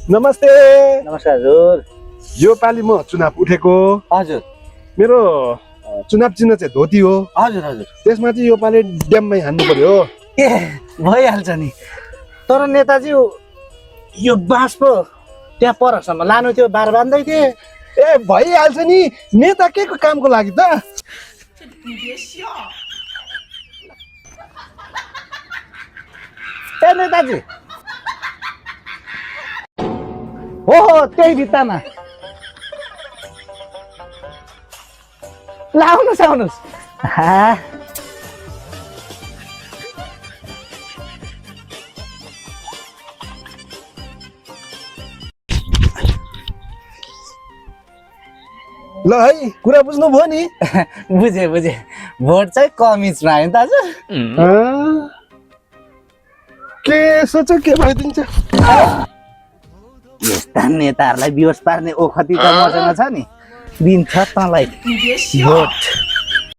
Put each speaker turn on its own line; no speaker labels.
नमस्ते।
नमस्कार हजुर।
यो पालि म चुनाव उठेको।
हजुर
मेरो चुनाव चिन्ह चाहिँ धोती हो।
हजुर हजुर।
त्यसमा चाहिँ यो पालि ड्याममै हान्नु पर्यो।
ए भइहाल्छ नि, तर नेताजी यो बाँस पो त्यहाँ परसम्म लानु थियो, बार बाँध्दै थिए।
ए भइहाल्छ नि, नेता के को कामको लागि त?
ए नेताजी हो त्यही भित्तामा ल आउनुहोस् आउनुहोस्।
ल है, कुरा बुझ्नुभयो नि?
बुझे बुझे, भोट चाहिँ कमिजमा आयो दाजु।
के सोच के भइदिन्छ?
यस्ता नेताहरूलाई बिहोस पार्ने ओखती त मसँग छ नि, दिन्छ तँलाई भोट।